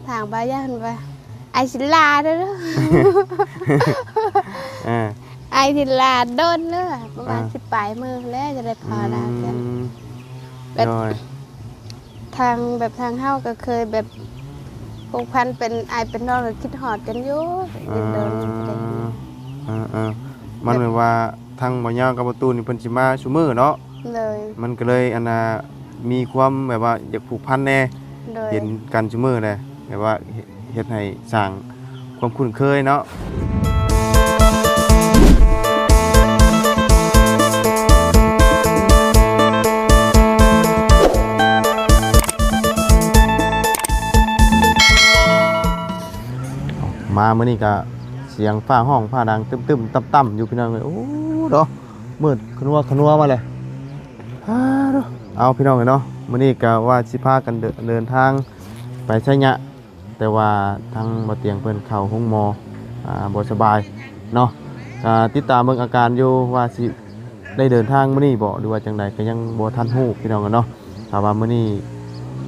ทางบ้านย่าหันว่าไอศิลาเด้อ ไอศิลาโดนเด้อประมาณ10 ปลายมือแล้วจะได้พอดาวกันแบบทางเฮาก็เคยแบบผูกพันเป็นไอเป็นน้องหรือคิดฮอดกันอยู่เดินมันเหมือนว่าทางบ่ยาวกับประตูนี่เพิ่นสิมาซุมื้อเนาะเลยมันก็เลยอันน่ะมีความแบบว่าอยากผูกพันแน่เห็นกันซุมื้อเลยแบบว่าเฮ็ดให้สร้างความคุ้นเคยเนาะมามื้อนี้ก็เสียงฟ้าห้องฟ้าดังตึ้มๆต่ำๆอยู่พี่น้องเอ้ยโอ้เนาะมืดขนัวมาเลยเอาพี่น้องเอ้ยเนาะมื้อนี้ก็ว่าสิพากันเดินทางไปไสยะแต่ว่าทางบ่เตียงเพิ่นเข้าห้องหมอบ่สบายเนาะติดตามเบิ่งอาการอยู่ว่าสิได้เดินทางมื้อนี้บ่หรือว่าจังใดก็ยังบ่ทันฮู้พี่น้องเอ้ยเนาะถ้าว่ามื้อนี้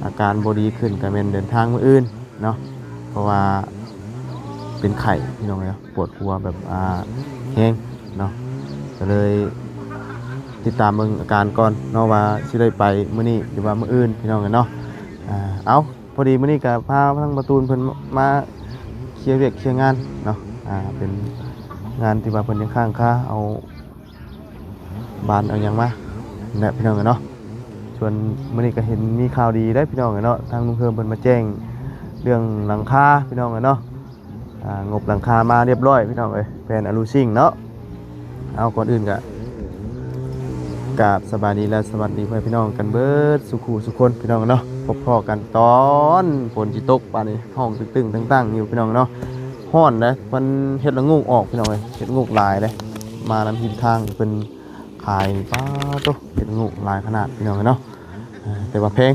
อาการบ่ดีขึ้นก็แม่นเดินทางมื้ออื่นเนาะเพราะว่าเป็นไข้พี่น้องเลยปวดหัวแบบแห้งเนาะก็เลยติดตามเบิ่งอาการก่อนเนาะว่าสิได้ไปมื้อนี้หรือว่ามื้ออื่นพี่น้องกันเนาะเอาพอดีมื้อนี้ก็พาทั้งประตูนเพิ่นมาเคลียร์เวียกเคลียร์งานเนาะเป็นงานที่ว่าเพิ่นยังค้างค่าเอาบ้านเอาหยังมาเนี่ยพี่น้องกันเนาะส่วนมื้อนี้ก็เห็นมีข่าวดีได้พี่น้องกันเนาะทางลุงเพิ่มเพิ่นมาแจ้งเรื่องหลังคาพี่น้องกันเนาะงบหลังคามาเรียบร้อยพี่น้องเอ้ยแผ่นอะลูซิ่งเนาะเอาก่อนอื่นก็กราบสบายดีและสวัสดีเพื่อนพี่น้องกันเบิดสุขูสุคนพี่น้องเนาะพบพ่อกันตอนฝนจิตกป่านนี้ห้องตึงๆตั้งๆอยู่พี่น้องเนาะฮ้อนนะมันเฮ็ดละงูกออกพี่น้องเอ้ยเฮ็ดงูกลายเลยมานำทิศทางเป็นขายป้าตุ๊เฮ็ดงูกลายขนาดพี่น้องเนาะแต่ว่าแพง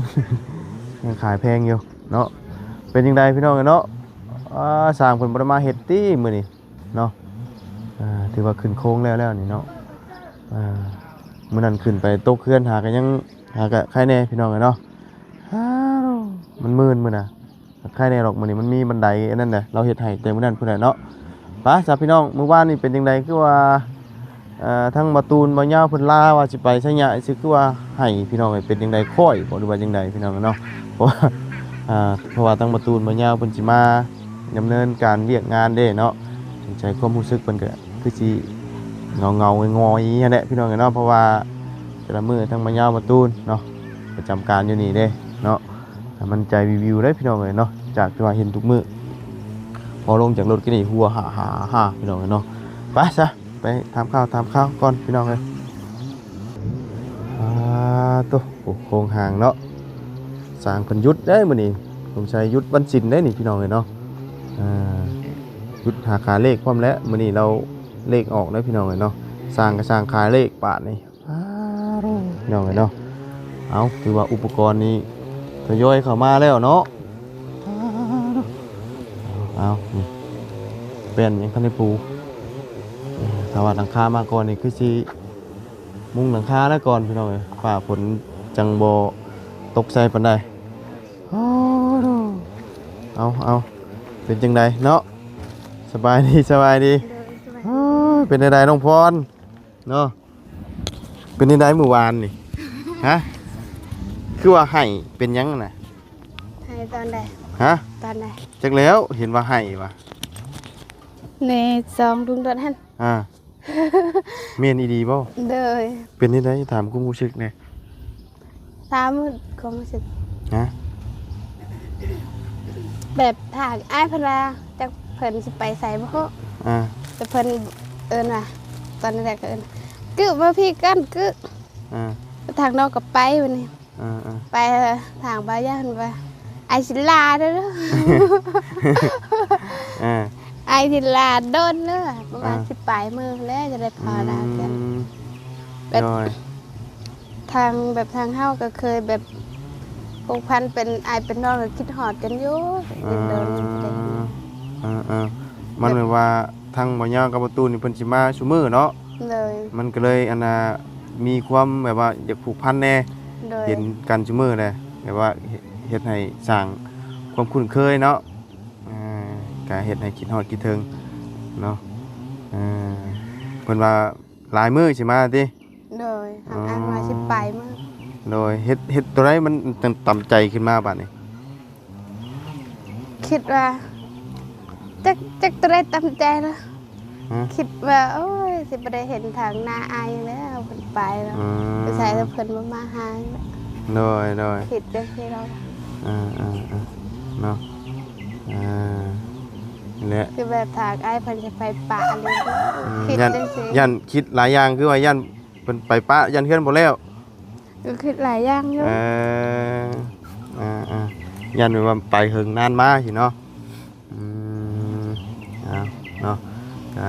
ยังขายแพงอยู่เนาะเป็นยังไงพี่น้องเนาะสร้างผลประมาเฮ็ดตี้มื้อนี้เนาะถือว่าขึ้นโค้งแล้วนี่เนาะมื้อนั้นขึ้นไปตกเคลื่อนหากันยังหาก็ใครแน่พี่น้องเนาะมันมื่นมื้อน่ะใครแน่หรอกมื้อนี้มันมีบันไดอันนั้นน่ะเราเฮ็ดให้แต่มื้อนั้นพุ่นน่ะเนาะไปจ้ะพี่น้องมื้อวานนี่เป็นจังไดคือว่าทั้งบ่ตูนบ่ยาวเพิ่นลาว่าสิไปไสยะสิคือว่าให้พี่น้องเป็นจังไดค่อยบ่หรือว่าจังไดพี่น้องเนาะเพราะว่าทั้งบ่ตูนบ่ยาวเพิ่นสิมาดำเนินการเรียกงานเด้เนาะใจความรู้สึกมันก็คือสิเงางอยๆนั่นแหละพี่น้องเนาะเพราะว่าแต่ละมื้อทั้งมายาวมาตูนเนาะประจำการอยู่นี่เด้เนาะมันใจวิวได้พี่น้องเนาะจากที่ว่าเห็นทุกมื้อพอลงจากรถก็นี่หัวหาพี่น้องเนาะไปซะไปทำข้าวก่อนพี่น้องเลยตัวโครงหางเนาะสร้างเพิ่นยุดได้มื้อนี้ผมใช้ยุดวันศิลป์ได้นี่พี่น้องเลยเนาะยุดหาขาเลขพร้อมแล้วมื้อนี้เราเลขออกแล้วพี่น้องเนาะสร้างก็สร้างขาเลขปาดนี่พี่น้องเนาะเอาคือว่าอุปกรณ์นี้ทยอยเข้ามาแล้วเนาะเอานี่เป็นยังคันได้ปูถ้าว่าหลังคามาก่อนนี่คือสิมุงหลังคาแล้วก่อนพี่น้องฝ่าฝนจังบ่ตกใส่ปานใดเอาเป็นจังไดเนาะสบายดีเป็นใดน้องพรเนาะเป็นใดเมื่อวานนี่ฮะคือว่าให้เป็นยังน่ะให้ตอนใดฮะตอนใดจักแล้วเห็นว่าให้ว่ะใน2 ดุงเดือนหั่นเมียนอีดีบ่เด้อเป็นใดถามกูรู้สึกแน่ถามความรู้สึกฮะแบบถากอ้ายพลาจักเพิ่นสิไปใส่บ่ฮู้แต่เพิ่นเอิ้นว่าตอนแรกก็เอิ้นกึมาพี่กันกึทางนอกก็ไปวันนี้ไปทางบ้านย่าหันว่าไอศิลาเด้อ ไอศิลาโดนเด้อประมาณ10 ปลายมือแล้วจะได้พอดาวกันแบบทางเฮาก็เคยแบบผูกพันเป็นไอเป็นน้องหรือคิดฮอดกันอยู่เดินมันเหมือนว่าทางบ่ยาวกับประตูนี่เพิ่นสิมาซุมื้อเนาะเลยมันก็เลยอันน่ะมีความแบบว่าอยากผูกพันแน่เห็นกันซุมื้อเลยแบบว่าเฮ็ดให้สร้างความคุ้นเคยเนาะ ก็เฮ็ดให้คิดฮอดคิดถึงเนาะเพิ่นว่าหลายมื้อสิมาติ โดยทางอ้ายมาสิไปมื้อ โดยเฮ็ดตัวใดมันต่ำใจขึ้นมาบัดนี้ คิดว่าจักตัวได้ตามใจแล้ว ฮะ คิดว่าโอ้ยสิบ่ได้เห็นทางหน้าอายแล้วเพิ่นไปแล้วไปใส่แล้วเพิ่นบ่มาหา โดย คิดจังซี่เรา เนาะนี่แหละ คือแบบทางอายเพิ่นจะไปป่าอะไรคิด ยัน จังซี่ ยันคิดหลายอย่างคือว่ายันเพิ่นไปปะยันเฮือนบ่แล้ว ก็คิดหลายอย่างอยู่ ยันว่าไปหึงนานมาสิเนาะเนาะก็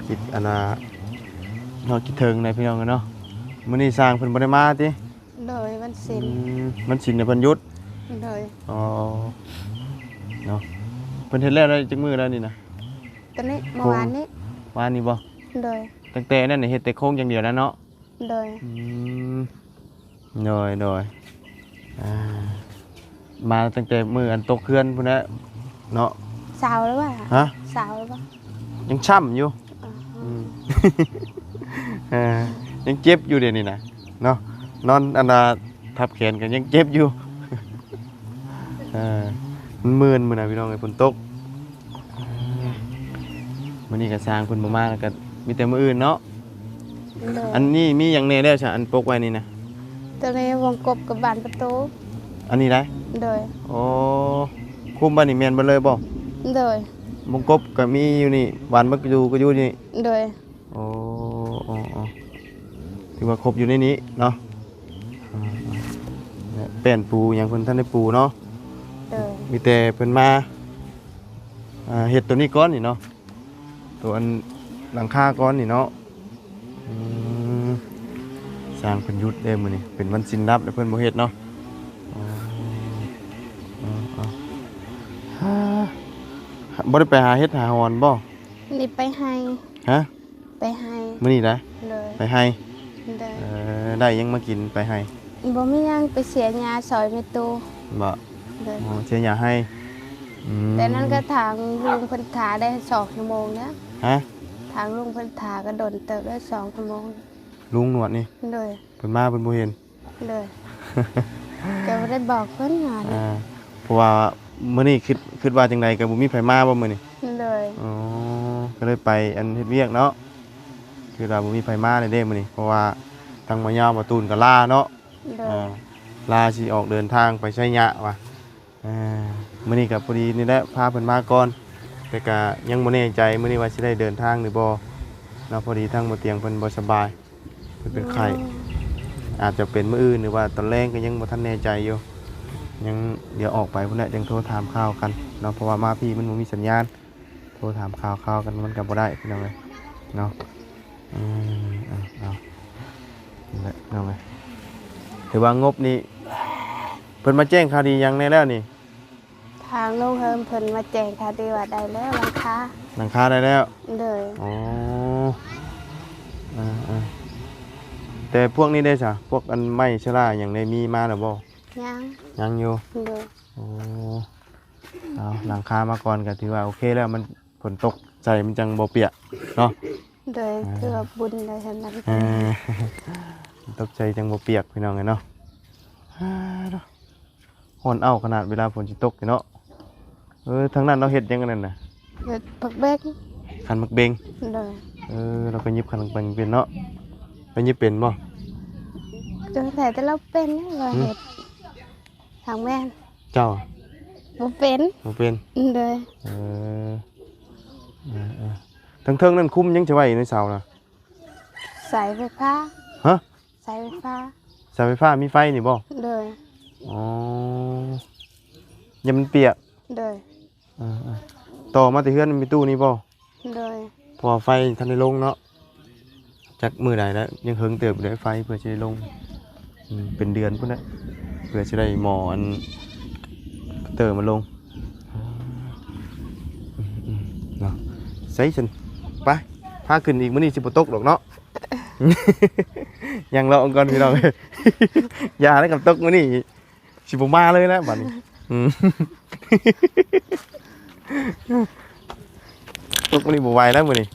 คิดอันน่ะเนาะคิดถึงในพี่น้องกันเนาะมื้อนี้สร้างเพิ่นบ่ได้มาติ โดยมันสิ้น มันสินในเพิ่นหยุด โดย อ๋อเนาะเพิ่นเฮ็ดแล้วได้จักมื้อแล้วนี่นะ ตอนนี้เมื่อวานนี้ วานนี้บ่ โดย ตั้งแต่นั่นน่ะเฮ็ดแต่โครงอย่างเดียวแล้วเนาะ โดย โดยมาตั้งแต่มื้ออันตกเขื่อนพุ่นน่ะเนาะ สาวหรือเปล่า ฮะ สาวหรือเปล่า ยังช้ำอยู่ ยังเจ็บอยู่เดี๋ยวนี้นะเนาะนอนอันน่ะทับแขนกันยังเจ็บอยู่ มันมื่นมื้อน่ะพี่น้องไอ้ฝนตกมื้อนี้ก็สร้างเพิ่นบ่มาแล้วก็มีแต่มื้ออื่นเนาะ โดย อันนี้มีหยังแน่แล้วจ้ะอันปกไว้นี่นะ ตอนนี้วงกบกับบานประตู อันนี้ได้ โดย โอ้คุมบ้านนี่แม่นเบ่เลยบ่ โดย มงกบก็มีอยู่นี่หวานมักอยู่ก็อยู่นี่ โดย โอ้ถือว่าครบอยู่ในนี้เนาะเนี่ยแป้นปูหยังเพิ่นท่านได้ปูเนาะ โดย มีแต่เพิ่นมาเฮ็ดตัวนี้ก่อนนี่เนาะตัวอันหลังคาก่อนนี่เนาะสร้างเพิ่นหยุดเด้มื้อนี้เป็นวันสิ้นรับแล้วเพิ่นบ่เฮ็ดเนาะบ่ได้ไปหาเฮ็ดหาหอนบ่ นี่ไปให้ ฮะ ไปให้ มื้อนี้ได้ เลย ไปให้ โดย ได้ยังมากินไปให้ บ่มีหยังไปเสียยาซอยเมตู บ่ เลย อ๋อเชียร์อยากให้ม แต่นั้นก็ทางลุงเพิ่นถาได้2ชั่วโมงนะ ฮะ ทางลุงเพิ่นถาก็โดนเติบได้2ชั่วโมง ลุงหนวดนี่ เลย เพิ่นมาเพิ่นบ่เห็น เลยก็บ่ได้บอกเพิ่นหยัง เพราะว่ามื้อนี้คิดว่าจังไดก็บ่มีไผมาบ่มื้อนี้ เลย อ๋อก็เลยไปอันเฮ็ดเวียกเนาะคือว่าบ่มีไผมาเลยเด้มื้อนี้เพราะว่าทางมายาวมาตูนก็ลาเนาะ เลย ลาสิออกเดินทางไปชัยยะว่ะมื้อนี้ก็พอดีนี่แหละพาเพิ่นมาก่อนแต่ก็ยังบ่แน่ใจมื้อนี้ว่าสิได้เดินทางหรือบ่เนาะพอดีทางบ่เตียงเพิ่นบ่สบายเพิ่นเป็นไข้อาจจะเป็นมื้ออื่นหรือว่าตอนแรกก็ยังบ่ทันแน่ใจอยู่ยังเดี๋ยวออกไปพุ่นแหละจังโทรถามข่าวกันเนาะเพราะว่ามาพี่มันบ่มีสัญญาณโทรถามข่าวกันมันก็บ่ได้พี่น้องเอ้ยเนาะเอานี่แหละพี่น้องเอ้ยถือว่างบนี่เพิ่นมาแจ้งข่าวดียังแน่แล้วนี่ ทางลุงเฮิมเพิ่นมาแจ้งข่าวดีว่าได้แล้วหลังคา หลังคาได้แล้ว เลย อ๋อแต่พวกนี้ได้จ้ะพวกอันไม้ชราอย่างได้มีมาหรือบ่ ยัง ยังอยู่ เลย โอ้เอาหลังคามาก่อนก็ถือว่าโอเคแล้วมันฝนตกใจมันจังบ่เปียกเนาะ เลยคือว่าบุญเลยเห็นนั้น ตกใจจังบ่เปียกพี่น้องไงเนาะฮ้อนเอาขนาดเวลาฝนสิตกเนาะทางนั้นเราเฮ็ดยังกันนั่นน่ะ เฮ็ดผักเบก คันมักเบง เลย เราก็ยิบคันมักเบงเป็นเนาะไปยิบเป็นบ่ จนแต่เราเป็นนะว่าเฮ็ดทางแม่น เจ้า บ่เป็น บ่เป็น เลย ทั้งเทิงนั่นคุ้มยังจะไว้ในเสาน่ะ สายไฟฟ้า ฮะ สายไฟฟ้า เสาไฟฟ้ามีไฟนี่บ่ เลย อ๋อยังมันเปียก เลย ต่อมาแต่เฮือนมันมีตู้นี่บ่ เลย พอไฟทันได้ลงเนาะจักมือใดแล้วยังเฮิงเติบได้ไฟเพื่อจะได้ลงเป็นเดือนพุ่นน่ะเพื่อจะได้หมออันเติมมันลงเนาะใส่ฉันไปพาขึ้นอีกมื้อนี้สิบ่ตกดอกเนาะ ยังรอก่อนพี่น้อง อย่าได้กับตกมื้อนี้สิบ่มาเลยนะบัดนี้ ตกมันนี่บ่ไหวแล้วมื้อนี้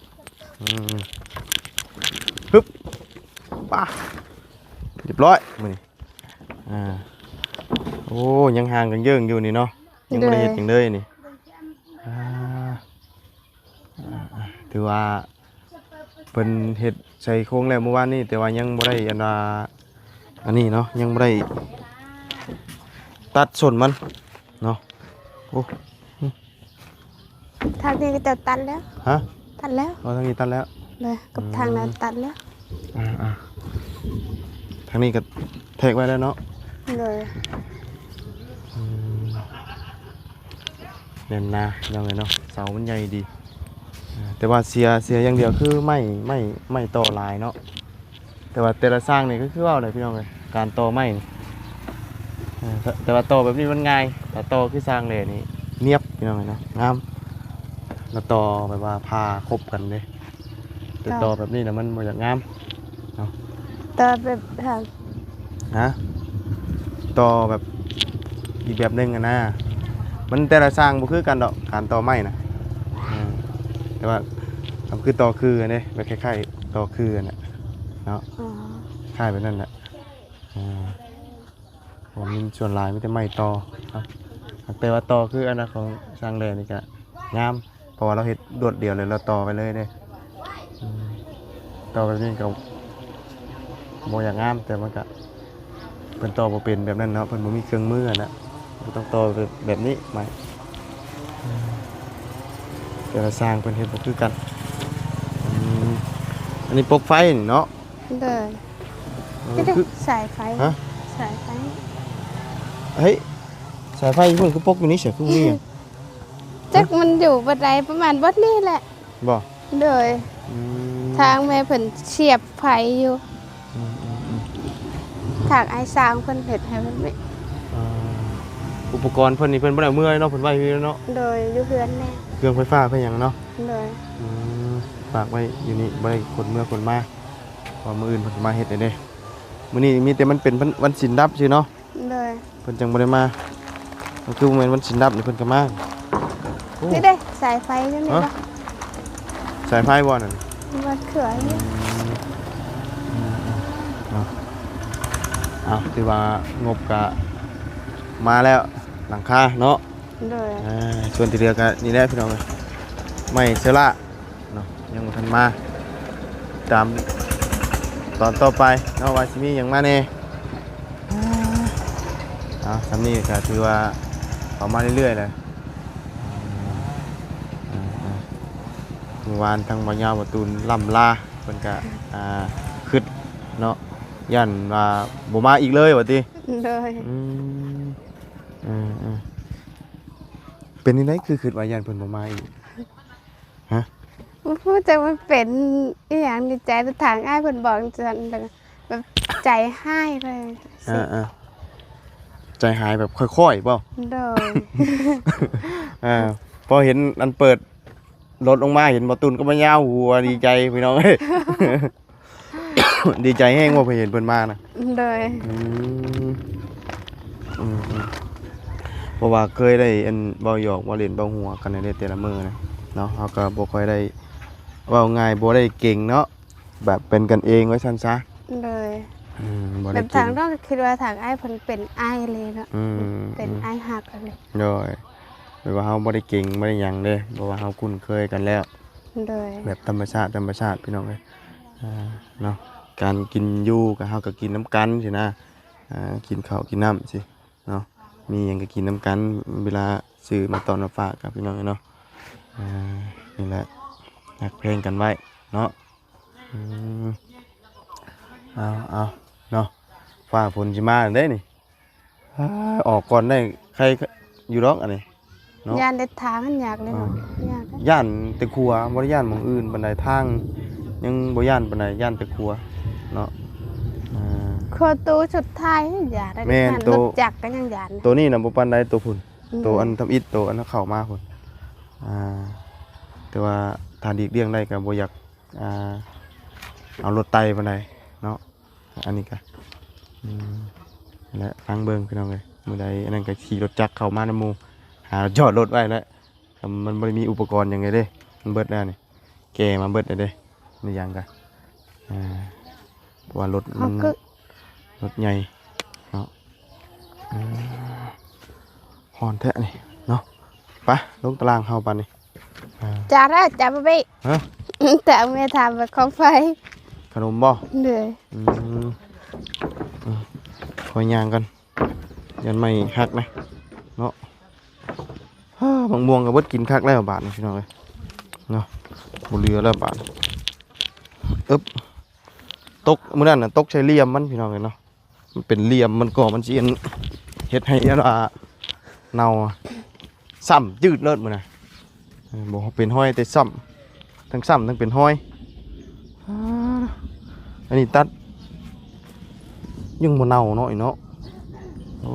ฮึบป่ะเรียบร้อยมื้อนี้โอ้ยังห่างกันเยิ่งอยู่นี่เนาะยังบ่ได้เฮ็ดหยังเลยนี่ถือว่าเพิ่นเฮ็ดใส่โครงแล้วเมื่อวานนี้แต่ว่ายังบ่ได้อันนี้เนาะยังบ่ได้ตัดส่วนมันเนาะโอ้ ทางนี้ก็จะตัดแล้ว ฮะ ตัดแล้ว เอาทางนี้ตัดแล้ว เลยกับทางนั้นตัดแล้ว ทางนี้ก็แทกไว้แล้วเนาะ เลย เด่นนะยังไงเนาะเสามันใหญ่ดีแต่ว่าเสียอย่างเดียวคือไม่ต่อลายเนาะแต่ว่าแต่ละสร้างนี่ก็คือว่าอะไรพี่น้องเลยการต่อไม้นี่แต่ว่าต่อแบบนี้มันง่ายแต่ต่อคือสร้างเลยนี่เนียบพี่น้องเลยเนาะงามแล้วต่อแบบว่าพาครบกันเลยแต่ต่อแบบนี้นะมันบ่อยากงามเนาะ ต่อแบบทาง ฮะต่อแบบอีกแบบหนึงอะนะมันแต่ละสร้างบ่คือกันดอกการต่อไม้นะแต่ว่าทำคือต่อคืออันนี้แบบคล้ายๆต่อคืออันน่ะเนาะ อ๋อ คล้ายแบบนั้นแหละผมมีส่วนหลายไม่ได้ไม้ต่อครับแต่ว่าต่อคืออันนั้นของสร้างเลยนี่ก็งามเพราะว่าเราเฮ็ดโดดเดี่ยวเลยเราต่อไปเลยเด้ต่อแบบนี้ก็บ่อยากงามแต่มันก็เพิ่นต่อบ่เป็นแบบนั้นเนาะเพิ่นบ่มีเครื่องมืออะนะต้องต่อแบบนี้ไม้แต่ละสร้างเพิ่นเฮ็ดบ่คือกันอันนี้ปลั๊กไฟนี่เนาะ เลยนี่ดิสายไฟ ฮะ สายไฟ เฮ้ยสายไฟเพิ่นคือปลั๊กอยู่นี่เสียคือนี่อะ จักมันอยู่บันไดประมาณบัดนี้แหละ บ่ เลยทางแม่เพิ่นเสียบไฟอยู่ทางไอ้สร้างเพิ่นเฮ็ดให้มันไม่ อุปกรณ์เพิ่นนี่เพิ่นบ่ได้เอามื่อยเนาะเพิ่นไว้อยู่เนาะ โดยอยู่เฮือนแน่ เครื่องไฟฟ้าเพิ่นหยังเนาะ เลย ฝากไว้อยู่นี่บ่ได้คนเมื่อคนมาพอมื้ออื่นเพิ่นมาเฮ็ดได้เด้มื้อนี้มีแต่มันเป็นวันศีลดับซื่อเนาะ เลย เพิ่นจังบ่ได้มาก็คือแม่นวันศีลดับนี่เพิ่นก็มาโอ้ นี่ได้สายไฟจังนี่บ่ สายไฟบ่นั่น มันเขือนี่ ถือว่างบก็มาแล้วหลังคาเนาะ เลย ส่วนที่เหลือก็นี่แหละพี่น้องเอ้ยไม่เชื้อราเนาะยังบ่ทันมาตามตอนต่อไปเนาะว่าสิมีหยังมาแน่สำนี้ก็ถือว่าเข้ามาเรื่อยๆเลยเมื่อวานทางบ่ยาวบ่ตูนล่ำลาเพิ่นก็คิดเนาะยันว่าบ่มาอีกเลยว่าติ เลย เป็นยังไงคือคิดว่ายันเพิ่นบ่มาอีก พูดจะมันเป็นอีหยังดีใจแต่ทางอ้ายเพิ่นบอกจังแบบใจให้เลยสิ ใจหายแบบค่อยๆเปล่า โดย พอเห็นอันเปิดรถลงมาเห็นบอตุนก็มายาวหัวดีใจพี่น้องเอ้ย ดีใจแห้งว่าพอเห็นเพิ่นมานะ โดย เพราะว่าเคยได้อันเบาหยอกเบาเล่นเบาหัวกันในแต่ละมื้อนะเนาะเฮาก็บ่ค่อยได้เว้าง่ายบ่ได้เก่งเนาะแบบเป็นกันเองไว้ซั่นซะ เลย บ่ แบ ได้ บ เก่ ทาง งนอกก็คิดว่าทางอ้ายเพิ่นเป็นอ้ายเลยเนาะเป็นอ้ายหักเลย โดยแบบว่าเฮาบ่ได้เก่งบ่ได้หยังเด้เพราะว่าเฮาคุ้นเคยกันแล้ว โดย แบบธรรมชาติพี่น้องเอ้ยเนาะการกินอยู่ก็เฮาก็กินน้ำกันสินะกินข้าวกินน้ำสิเนาะมีหยังก็กินน้ำกันเวลาซื้อมาตอนมาฝากกับพี่น้องเนาะนี่แหละหักเพลงกันไว้เนาะเอาเนาะฟ้าฝนสิมาเด้นี่ออกก่อนได้ใครอยู่ดอกอันนี้เนาะ ยานเด็ดทางมันยากเลยเนาะยาก ย่านแต่ครัวบ่ได้ย่านหม้องอื่นปานใดทางยังบ่ย่านปานใดย่านแต่ครัวเนาะ ครัวตู้สุดท้ายนี่ยากเลย แม่น ร ตู้ ถจักรก็ยังยาน ตัวนี้น่ะบ่ปานใดตัวพุ่นตัวอันทำอิฐตัวอันเข้ามาพุ่นแต่ว่าถ้าดีกเลี่ยงได้ก็บ่อยากเอารถไต่ปานใดเนาะอันนี้ก็นั่นแหละฟังเบิ่งพี่น้องเอ้ยมื้อใดอันนั้นก็ขี่รถจักรเข้ามานำหมู่หาจอดรถไว้แล้วมันบ่ได้มีอุปกรณ์หยังไงเด้ มันเบิดแล้วนี่แกมาเบิดได้เด้นี่ยังกันเพราะว่ารถมันรถใหญ่เนาะหอนแท้นี่เนาะไปลงตารางเฮาปานนี่จ่าแล้วจ่าบ่ไปฮะแต่แม่ทำแบบของไฟขนมบ่เหนื่อยคอยย่างกันยันไม่หักนะเนาะบางม่วงกับเบิดกินคักแล้วบาทนี่พี่น้องเอ้ยเนาะบ่เหลือแล้วบาทตกมื้อนั้นน่ะตกใช้เหลี่ยมมันพี่น้องเอ้ยเนาะมันเป็นเหลี่ยมมันก่อมันสิเฮ็ดให้เน่าซ้ำจืดเลิศมื้อน่ะบ่เป็นห้อยแต่ซ้ำทั้งเป็นห้อยอันนี้ตัดยังบ่เน่าเนาะอีเนาะโอ้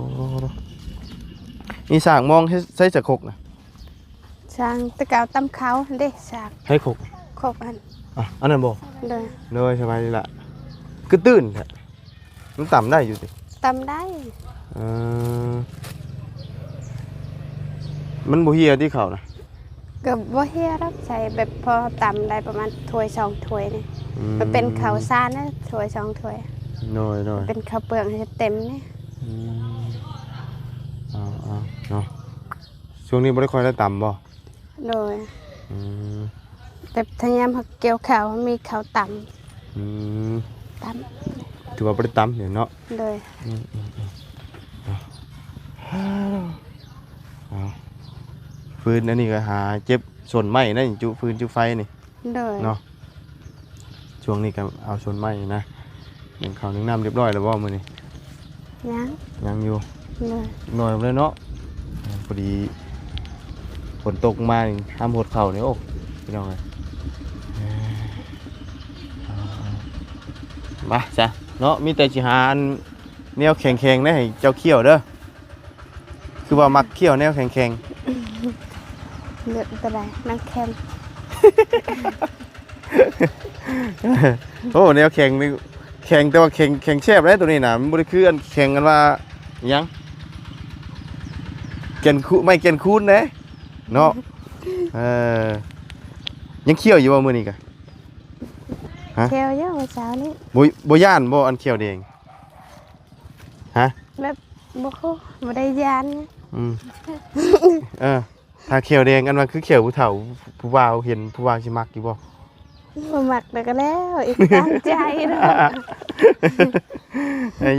นี่สร้างมองใช้จะคกนะช่างตะกาวตำเขาเด้สากให้คกอันอันนั้นบ่เลยสบายดีละคือตื้นแท้มันต่ำได้อยู่สิตำได้มันบ่เฮียที่เขานะก็บ่เฮียรับใช้แบบพอตำได้ประมาณถ้วย2ถ้วยนี่มันเป็นข้าวสารนะถ้วย2ถ้วยน้อยเป็นข้าวเปลือกให้เต็มนี่เนาะช่วงนี้บ่ได้ค่อยได้ต่ำบ่โดยแบบทยามเกี่ยวข้าวมีข้าวต่ำถือว่าบ่ได้ต่ำเดี๋ยวเนาะเลยฟืนอันนี้ก็หาเจ็บส่วนไม้นะจุฟืนจุไฟนี่เนาะช่วงนี้ก็เอาส่วนไม้นะหนึ่งข้าวหนึ่งน้ำเรียบร้อยแล้วบ่มื้อนี้ยังอยู่หน่อยเลยเนาะพอดีฝนตกมาทำหดเข่าเนี่ยโอ้พี่น้องเลยมาจ้ะเนาะมีแต่จิหาแนวแข็งๆนะให้เจ้าเขี้ยวเด้อคือว่ามักเขี้ยวแนวแข็งเลือดอะไรนักแคมโอ้แนวแข็งนี่แข็งแต่ว่าแข็งแซ่บเลยตัวนี้นะมันบริคืออันแข็งกันว่ายังแกนคูไม่แกนคูนเลยเนาะยังเขี้ยวอยู่ว่ามื้อนี้กะเขี้ยวเยอะเมื่อเช้านี้บ่ย่านบ่อันเขี้ยวแดงฮะแบบบ่ได้ย่านถ้าเขี้ยวแดงอันว่าคือเขี้ยวผู้เฒ่าผู้บ่าวเห็นผู้บ่าวสิมักอยู่บ่มักแล้วก็แล้วอีกตามใจเนาะ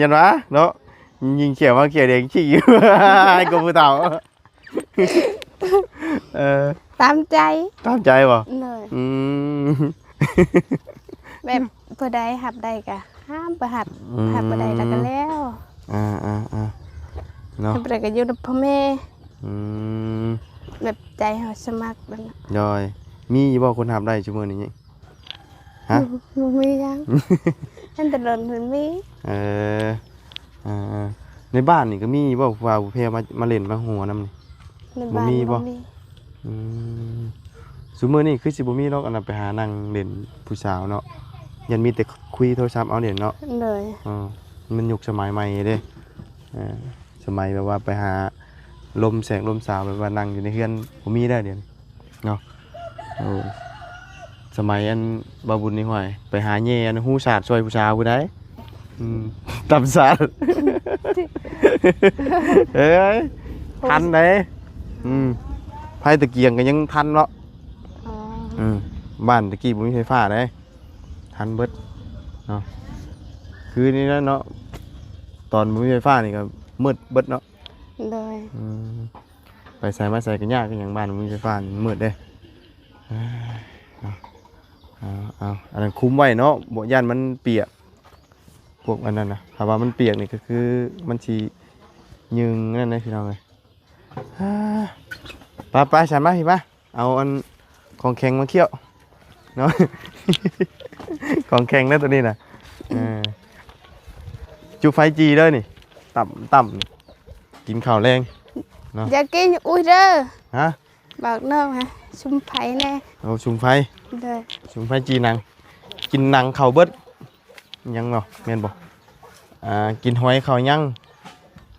ยันวะเนาะยิงเขียวมาเขียวแดงชี้อยู่ไอ้กูผู้เฒ่าตามใจบ่เลยแบบผู้ใดหับได้ก็ห้ามบ่หับบ่ได้แล้วก็แล้วเนาะบ่ได้ก็อยู่กับพ่อแม่แบบใจเฮาสมัครนั่นน่ะยอยมีบ่คนหับได้ชั่วโมงนี้ฮะมียังอันแต่เดินถึงมีในบ้านนี่ก็มีบ่ว่าผู้เพมาเล่นมาหัวนำนี่บ่มีบ่ซุมื้อนี้คือสิบ่มีดอกอันนั้นไปหานั่งเล่นผู้สาวเนาะยันมีแต่คุยโทรศัพท์เอาเล่นเนาะเลยมันยุคสมัยใหม่เด้สมัยแบบว่าไปหาลมแสงลมสาวแบบว่านั่งอยู่ในเฮือนบ่มีได้เดี๋ยวเนาะสมัยอันบาบุญนี่ห่วยไปหาเย่อันหูศาสตร์ช่วยผู้สาวผู้ใดตำศาสตร์เอ้ยทันไหนไพ่ตะเกียงก็ยังทันเนาะบ้านตะกี้บ่มีไฟฟ้าเลยทันเบิดเนาะคือนี่นะเนาะตอนบ่มีไฟฟ้านี่ก็มืดเบิดเนาะเลยไปใส่มาใส่กันยากกันอย่างบ้านบ่มีไฟฟ้ามืดเด้อันนั้นคุ้มไว้เนาะบ่ย่านมันเปียกพวกอันนั้นนะถ้าว่ามันเปียกนี่ก็คือมันสิยึงนั่นนะพี่น้องเอ้ยไปฉันมาพี่มาเอาอันของแข็งมาเคี่ยวเนาะของแข็งนะตัวนี้นะจุไฟจีเด้อนี่ต่ำกินข้าวแรงเนาะอยากกินอุ้ยเด้อฮะบอกน้องฮะชุมไฟแน่เอาชุมไฟเลยชุมไฟจีนังกินนังข้าวเบิดยังเนาะแม่นบ่กินหอยข้าวยัง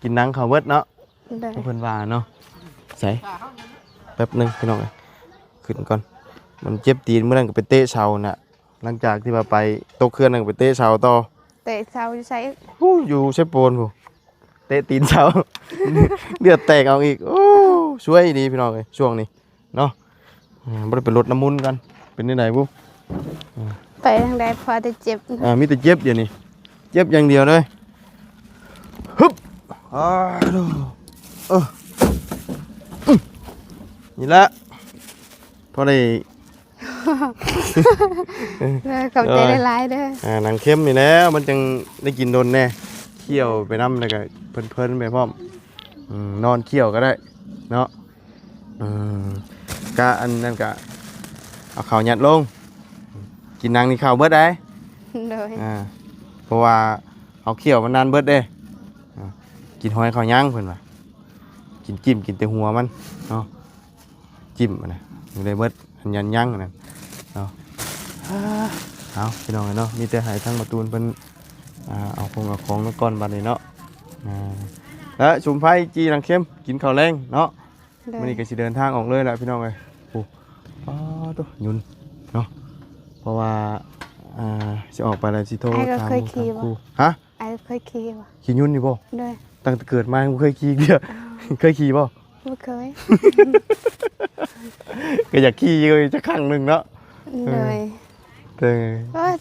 กินนังข้าวเบิดเนาะเพิ่นว่าเนาะใส่แป๊บนึงพี่น้องขึ้นก่อน มันเจ็บตีนเมื่อนั้นก็ไปเตะเสาน่ะหลังจากที่ว่าไปตกเครื่องนั่นก็ไปเตะเสาต่อ เตะเสาอยู่ใช้ อยู่ใช่โปนผู้เตะตีนเสา เลือดแตกเอาอีกโอ้ช่วยดีพี่น้องเลยช่วงนี้เนาะบ่ได้ไปรดน้ำมุนต์กันเป็นที่ไหนบุ๊ ไปทางใดพอได้เจ็บ มีแต่เจ็บเดี๋ยวนี้เจ็บอย่างเดียวเลยฮึบดูนี่ละพอได้ ขอบใจหลายๆเด้อ หนังเข้มนี่แล้วมันจึงได้กินโดนแน่เคี่ยวไปน้ำแล้วก็เพลินๆไปพร้อมนอนเคี่ยวก็ได้เนาะก็อันนั้นก็เอาข้าวยัดลงกินนางนี่ข้าวเบิดได้ โดย เพราะว่าเอาเคี่ยวมันนานเบิดเด้กินหอยข้าวย่างเพิ่นว่ากินจิ้มกินแต่หัวมันเนาะจิ้มมันนะอยู่ได้เบิดอันยันย่างนั่นเนาะเอาพี่น้องเนาะมีแต่ให้ทั้งประตูนเพิ่นเอาของน้ำก้อนบัดนี้เนาะแล้วชุมไฟจีนังเข้มกินข้าวแรงเนาะ โดย มื้อนี้ก็สิเดินทางออกเลยแหละพี่น้องเอ้ยโอ้ตัวยุ่นเนาะเพราะว่าสิออกไปแล้วสิโทรถามครูฮะ ไอ้เคยขี่บ่ ขี่ยุ่นนี่บ่ โดย ตั้งแต่เกิดมายังบ่เคยขี่เดียว เคยขี่บ่ บ่เคย ก็อยากขี่เลยจะครั้งหนึงเนาะ โดย แต่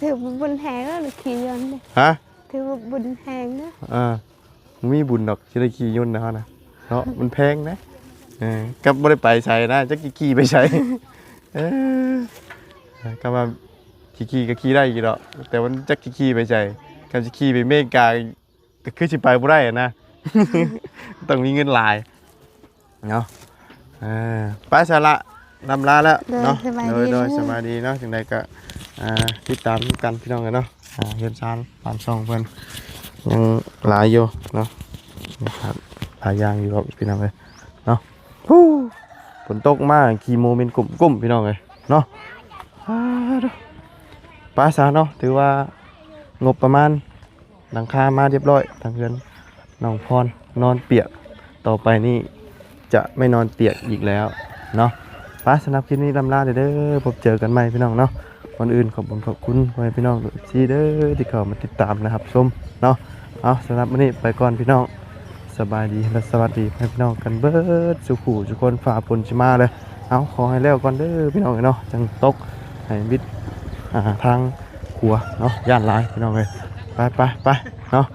ถือบุญแหงแล้วขี่ยนต์ดิ ฮะ ถือบุญแหงนะ มันมีบุญดอกสิได้ขี่ยุ่นนะเฮานะเนาะมันแพงนะกับบ่ได้ไปใช้นะจักขี่ไปใช้ ก็ว่าขี่ก็ขี่ได้อยู่ดอกแต่มันจักขี่ไปใช้กับสิขี่ไปเมกาก็คือสิไปบ่ได้อะนะ ต้องมีเงินหลายเนาะไปซะละนำลาแล้วเนาะโดยสบายดีเนาะจังใดก็ติดตามกันพี่น้องกันเนาะเฮือนซานบ้านช่องเพิ่นยังหลายอยู่เนาะนะครับหลายอย่างอยู่ครับพี่น้องเอ้ยเนาะฝนตกมากขี่โมเป็นกลุ่มๆพี่น้องเอ้ยเนาะไปซะเนาะถือว่างบประมาณหลังคามาเรียบร้อยทางเฮือนน้องพรนอนเปียกต่อไปนี่จะไม่นอนเปียกอีกแล้วเนาะไปสำหรับคลิปนี้ลำลาเด้อพบเจอกันใหม่พี่น้องเนาะวันอื่นขอบคุณพ่อแม่พี่น้องที่เด้อที่เข้ามาติดตามนะครับชมเนาะเอาสำหรับวันนี้ไปก่อนพี่น้องสบายดีและสวัสดีพี่น้องกันเบิดสุขุทุกคนฝ่าฝนชิมาเลยเอาขอให้แล้วก่อนเด้อพี่น้องเนาะจังตกให้มิดทางขัวเนาะย่านลายพี่น้องเลยไปเนาะ